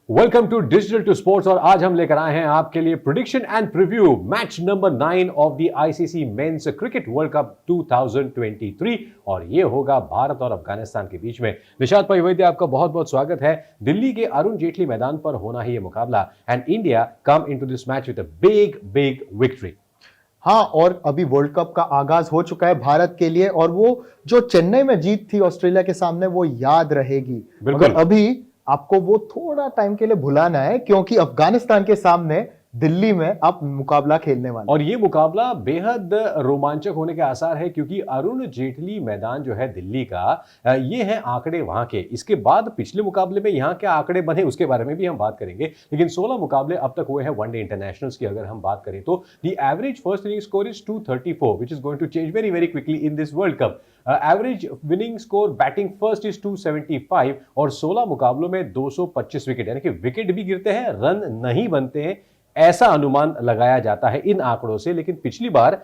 Welcome to digital to sports और आज हम लेकर आए हैं आपके लिए prediction and preview match number 9 of the ICC men's cricket world cup 2023 और ये होगा भारत और अफगानिस्तान के बीच में। निशाद भाई वैद्य, आपका बहुत बहुत स्वागत है। दिल्ली के अरुण जेटली मैदान पर होना है ये मुकाबला and India come into this match with a big victory. हाँ, और अभी वर्ल्ड कप का आगाज हो चुका है भारत के लिए और वो जो चेन्नई में जीत थी ऑस्ट्रेलिया के सामने वो याद रहेगी। मगर अभी आपको वो थोड़ा टाइम के लिए भुलाना है क्योंकि अफगानिस्तान के सामने दिल्ली में आप मुकाबला खेलने वाले और ये मुकाबला बेहद रोमांचक होने के आसार है क्योंकि अरुण जेटली मैदान जो है दिल्ली का, ये है आंकड़े वहां के। इसके बाद पिछले मुकाबले में यहां क्या आंकड़े बने उसके बारे में भी हम बात करेंगे, लेकिन 16 मुकाबले अब तक हुए हैं वनडे इंटरनेशनल्स की अगर हम बात करें तो the average first inning score is 234 which is going to change very quickly in this world cup. Average winning score batting first is 275 और 16 मुकाबलों में 225 विकेट, यानी कि विकेट भी गिरते हैं, रन नहीं बनते हैं, ऐसा अनुमान लगाया जाता है इन आंकड़ों से। लेकिन पिछली बार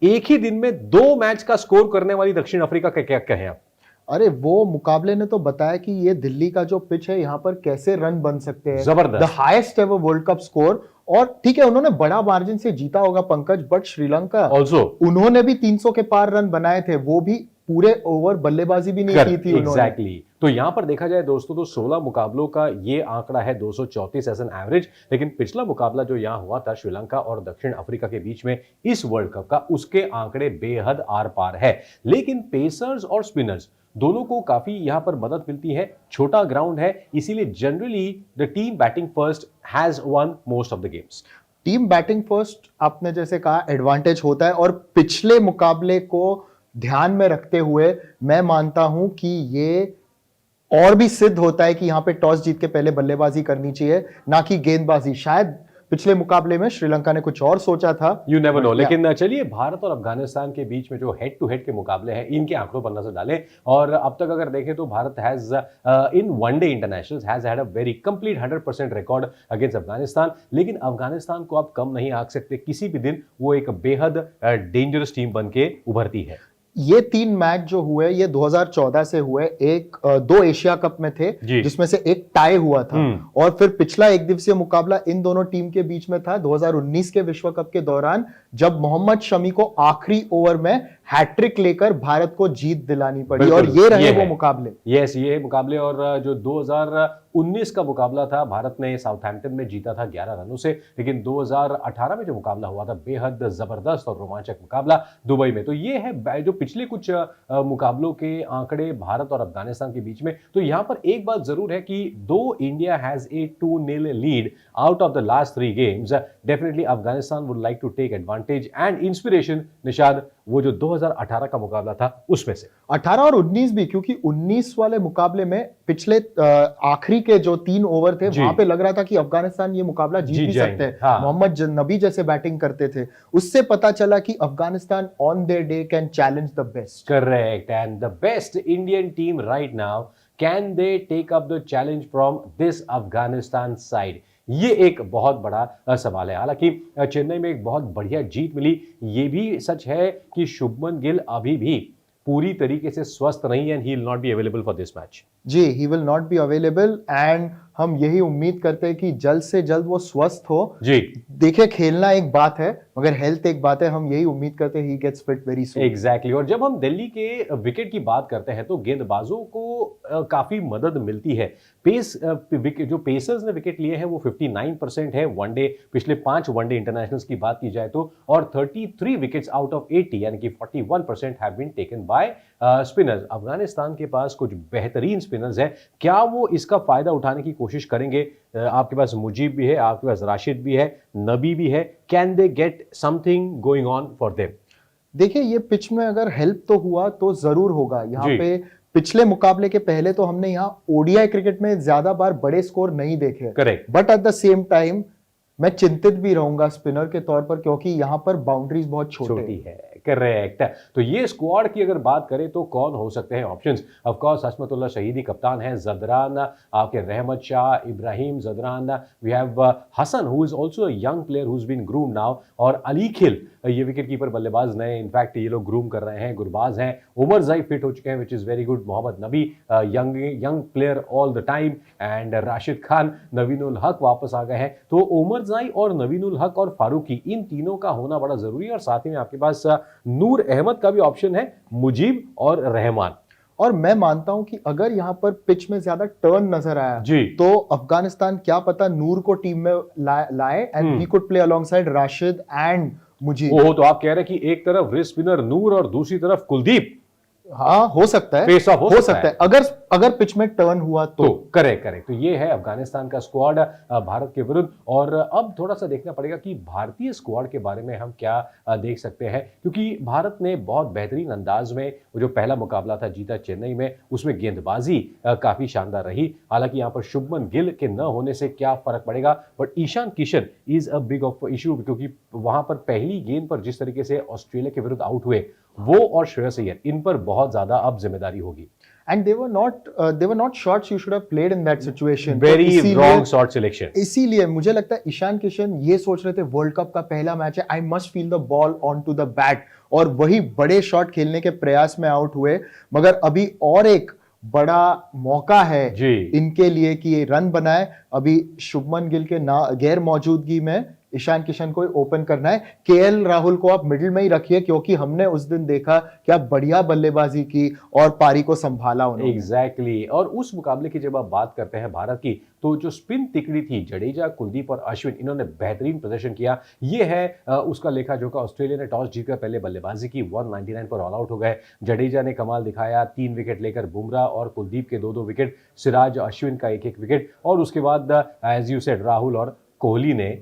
एक ही दिन में 2 मैच का स्कोर करने वाली दक्षिण अफ्रीका का क्या कहें आप? अरे वो मुकाबले ने तो बताया कि ये दिल्ली का जो पिच है यहाँ पर कैसे रन बन सकते हैं। जबरदस्त, the highest ever world cup score. और ठीक है उन्होंने बड़ा मार्जिन से जीता होगा पंकज, बट श्रीलंका ऑल्सो उन्होंने भी 300 के पार रन बनाए थे, वो भी पूरे ओवर बल्लेबाजी भी नहीं की थी उन्होंने। एग्जैक्टली। तो यहां पर देखा जाए दोस्तों तो 16 मुकाबलों का ये आंकड़ा है 234 एज एन एवरेज, लेकिन पिछला मुकाबला जो यहां हुआ था श्रीलंका और दक्षिण अफ्रीका के बीच में इस वर्ल्ड कप का, उसके आंकड़े बेहद आर पार है। लेकिन पेसर्स और स्पिनर्स दोनों को काफी यहां पर मदद मिलती है, छोटा ग्राउंड है, इसीलिए generally the team batting first has one most of the games. Team batting first आपने जैसे कहा एडवांटेज होता है और पिछले मुकाबले को ध्यान में रखते हुए मैं मानता हूं कि ये और भी सिद्ध होता है कि यहां पे टॉस जीत के पहले बल्लेबाजी करनी चाहिए, ना कि गेंदबाजी। शायद पिछले मुकाबले में श्रीलंका ने कुछ और सोचा था, यू नेवर नो। लेकिन चलिए भारत और अफगानिस्तान के बीच में जो हेड टू हेड के मुकाबले हैं इनके आंकड़ों पर नजर डालें और अब तक अगर देखें तो Bharat has in one day internationals has had a very complete 100% record against Afghanistan. लेकिन अफगानिस्तान को आप कम नहीं आंक सकते, किसी भी दिन वो एक बेहद डेंजरस टीम बन के उभरती है। ये 3 मैच जो हुए ये 2014 से हुए, 2 एशिया कप में थे जिसमें से एक टाई हुआ था और फिर पिछला एक दिवसीय मुकाबला इन दोनों टीम के बीच में था 2019 के विश्व कप के दौरान, जब मोहम्मद शमी को आखिरी ओवर में हैट्रिक लेकर भारत को जीत दिलानी पड़ी और ये रहे वो मुकाबले। यस, ये मुकाबले। और जो 2019 का मुकाबला था भारत ने साउथहैम्पटन में जीता था 11 रनों से, लेकिन 2018 में जो मुकाबला हुआ था बेहद जबरदस्त और रोमांचक मुकाबला दुबई में। तो ये है जो पिछले कुछ मुकाबलों के आंकड़े भारत और अफगानिस्तान के बीच में। तो यहां पर एक बात जरूर है कि though India has a 2-0 lead out of the last 3 games, definitely Afghanistan would like to take advantage and inspiration. Nishad, वो जो 2018 का मुकाबला था उसमें से 18 और 19 भी, क्योंकि 19 वाले मुकाबले में पिछले आखिरी के जो 3 ओवर थे वहां पे लग रहा था कि अफगानिस्तान ये मुकाबला जीत भी सकते हैं। हाँ। मोहम्मद नबी जैसे बैटिंग करते थे, उससे पता चला कि Afghanistan on their day can challenge the best. Correct, and the best Indian team right now, can they take up the challenge from this Afghanistan side? ये एक बहुत बड़ा सवाल है। हालांकि चेन्नई में एक बहुत बढ़िया जीत मिली, ये भी सच है कि शुभमन गिल अभी भी पूरी तरीके से स्वस्थ नहीं है and he will not be available for this match. जी, he will not be available and हम यही उम्मीद करते हैं कि जल्द से जल्द वो स्वस्थ हो। जी, देखिए खेलना एक बात है मगर हेल्थ एक बात है, हम यही उम्मीद करते हैं he gets fit very soon. Exactly. और जब हम दिल्ली के विकेट की बात करते हैं तो गेंदबाजों को काफी मदद मिलती है। जो पेसर्स ने विकेट लिए हैं वो 59% है वनडे, पिछले 5 वनडे इंटरनेशनल्स की बात की जाए तो, और 33 विकेट्स आउट ऑफ 80 यानी कि 41% have been taken by spinners. Afghanistan के पास कुछ बेहतरीन स्पिनर्स हैं, क्या वो इसका फायदा उठाने की कोशिश करेंगे? आपके पास मुजीब भी है, आपके पास राशिद भी है, नबी भी है, can they get something going on for them? देखिए ये पिच में अगर हेल्प तो हुआ तो जरूर होगा। यहाँ पे पिछले मुकाबले के पहले तो हमने यहाँ ओडीआई क्रिकेट में ज्यादा बार बड़े स्कोर नहीं देखे, correct, but at the same time मैं चिंतित भी रहूंगा स्पिनर के तौर पर, क्योंकि यहाँ पर बाउंड्रीज बहुत छोटी है। करेक्ट। तो ये स्क्वाड की अगर बात करें तो कौन हो सकते हैं ऑप्शंस? ऑफ कोर्स हशमतुल्लाह शहीदी कप्तान है, जदरान आपके Rahmat Shah, Ibrahim Zadran, we have Hasan who is also a young player who is been groom now, और अली खिल ये विकेट कीपर बल्लेबाज नए इनफैक्ट ये लोग ग्रूम कर रहे हैं, गुरबाज हैं, उमर जाई फिट हो चुके हैं which is very good, Mohammad Nabi young player all the time, and Rashid Khan, Naveen-ul Haq वापस आ गए हैं। तो उमर जाई और नवीनुल हक और फारूकी, इन तीनों का होना बड़ा जरूरी है, और साथ ही में आपके पास नूर अहमद का भी ऑप्शन है, मुजीब और रहमान। और मैं मानता हूं कि अगर यहां पर पिच में ज्यादा टर्न नजर आया जी, तो अफगानिस्तान क्या पता नूर को टीम में लाए and he could play alongside Rashid and Mujeeb. Oh, तो आप कह रहे हैं कि एक तरफ रिस्ट स्पिनर नूर और दूसरी तरफ कुलदीप। हाँ, हो सकता है, फेस ऑफ हो सकता है अगर पिच में टर्न हुआ तो करेक्ट। तो ये है अफगानिस्तान का स्क्वाड भारत के विरुद्ध। और अब थोड़ा सा देखना पड़ेगा कि भारतीय स्क्वाड के बारे में हम क्या देख सकते हैं, क्योंकि भारत ने बहुत बेहतरीन अंदाज में वो जो पहला मुकाबला था जीता चेन्नई में, उसमें गेंदबाजी काफी शानदार रही। हालांकि यहाँ पर शुभमन गिल के न होने से क्या फर्क पड़ेगा, but Ishan Kishan is a big of issue, क्योंकि वहां पर पहली गेंद पर जिस तरीके से ऑस्ट्रेलिया के विरुद्ध आउट हुए, वो और श्रेयस अय्यर, इन पर बहुत ज्यादा अब जिम्मेदारी होगी। And they were not shots you should have played in that situation. Very wrong shot selection. इसीलिए मुझे लगता है ईशान किशन ये सोच रहे थे वर्ल्ड कप का पहला मैच है, I must feel the ball on to the bat, और वही बड़े शॉट खेलने के प्रयास में आउट हुए। मगर अभी और एक बड़ा मौका है इनके लिए कि ये रन बनाए। अभी शुभमन गिल के गैर मौजूदगी में ईशान किशन को ओपन करना है। केएल राहुल को आप मिडिल में ही रखिए, क्योंकि हमने उस दिन देखा क्या बढ़िया बल्लेबाजी की और पारी को संभाला उन्होंने। एग्जैक्टली। और उस मुकाबले की जब आप बात करते हैं भारत की, तो जो स्पिन तिकड़ी थी जडेजा, कुलदीप और अश्विन, इन्होंने बेहतरीन प्रदर्शन किया। ये है उसका लेखा जोखा। ऑस्ट्रेलिया ने टॉस जीतकर पहले बल्लेबाजी की, 199 पर ऑल आउट हो गए। जडेजा ने कमाल दिखाया, 3 विकेट लेकर, बुमराह और कुलदीप के 2-2 विकेट, सिराज अश्विन का 1-1 विकेट, और उसके बाद एज यू सेड राहुल और कोहली ने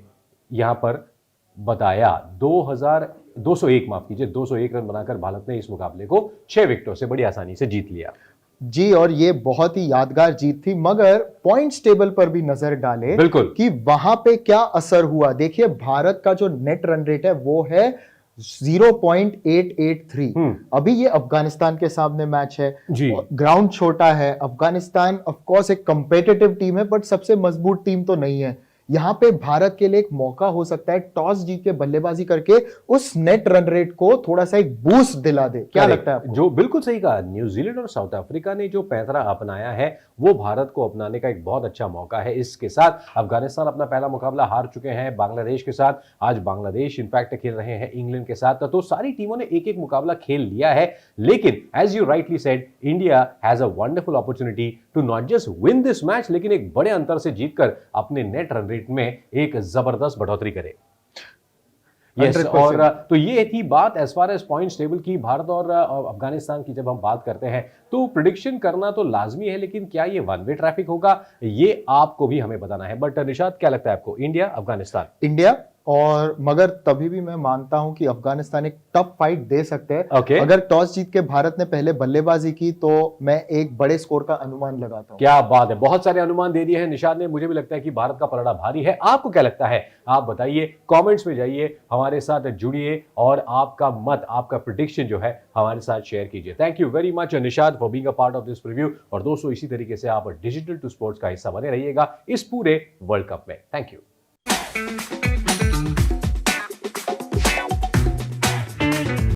यहां पर बताया 201 रन बनाकर भारत ने इस मुकाबले को 6 विकेटों से बड़ी आसानी से जीत लिया। जी, और ये बहुत ही यादगार जीत थी। मगर पॉइंट्स टेबल पर भी नजर डाले बिल्कुल कि वहां पे क्या असर हुआ। देखिए, भारत का जो नेट रन रेट है वो है 0.883। अभी ये अफगानिस्तान के सामने मैच है, ग्राउंड छोटा है। अफगानिस्तान ऑफ कोर्स एक कंपेटिटिव टीम है, बट सबसे मजबूत टीम तो नहीं है। यहां पे भारत के लिए एक मौका हो सकता है टॉस जीत के बल्लेबाजी करके उस नेट रन रेट को थोड़ा सा एक बूस्ट दिला दे। क्या लगता है आपको? जो बिल्कुल सही कहा, न्यूजीलैंड और साउथ अफ्रीका ने जो पैंतरा अपनाया है वो भारत को अपनाने का एक बहुत अच्छा मौका है। इसके साथ अफगानिस्तान अपना पहला मुकाबला हार चुके हैं बांग्लादेश के साथ। आज बांग्लादेश इनफैक्ट खेल रहे हैं इंग्लैंड के साथ। तो सारी टीमों ने एक एक मुकाबला खेल लिया है, लेकिन as you rightly said, India has a wonderful opportunity to not just win this match, लेकिन एक बड़े अंतर से जीतकर अपने नेट रन रेट में एक जबरदस्त बढ़ोतरी करे। Yes, और तो ये थी बात as far as points table की। भारत और अफगानिस्तान की जब हम बात करते हैं तो प्रिडिक्शन करना तो लाजमी है, लेकिन क्या ये वन वे ट्रैफिक होगा, ये आपको भी हमें बताना है। बट निशाद, क्या लगता है आपको, इंडिया अफगानिस्तान? इंडिया, और मगर तभी भी मैं मानता हूं कि अफगानिस्तान एक टफ फाइट दे सकते हैं। अगर टॉस जीत के भारत ने पहले बल्लेबाजी की तो मैं एक बड़े स्कोर का अनुमान लगाता हूं। क्या बात है, बहुत सारे अनुमान दे दिए हैं निशाद ने। मुझे भी लगता है कि भारत का पलड़ा भारी है। आपको क्या लगता है, आप बताइए, कमेंट्स में जाइए, हमारे साथ जुड़िए और आपका मत, आपका प्रेडिक्शन जो है हमारे साथ शेयर कीजिए। Thank you very much Nishad for being a part of this review. और दोस्तों, इसी तरीके से आप डिजिटल टू स्पोर्ट्स का हिस्सा बने रहिएगा इस पूरे वर्ल्ड कप में। Thank you.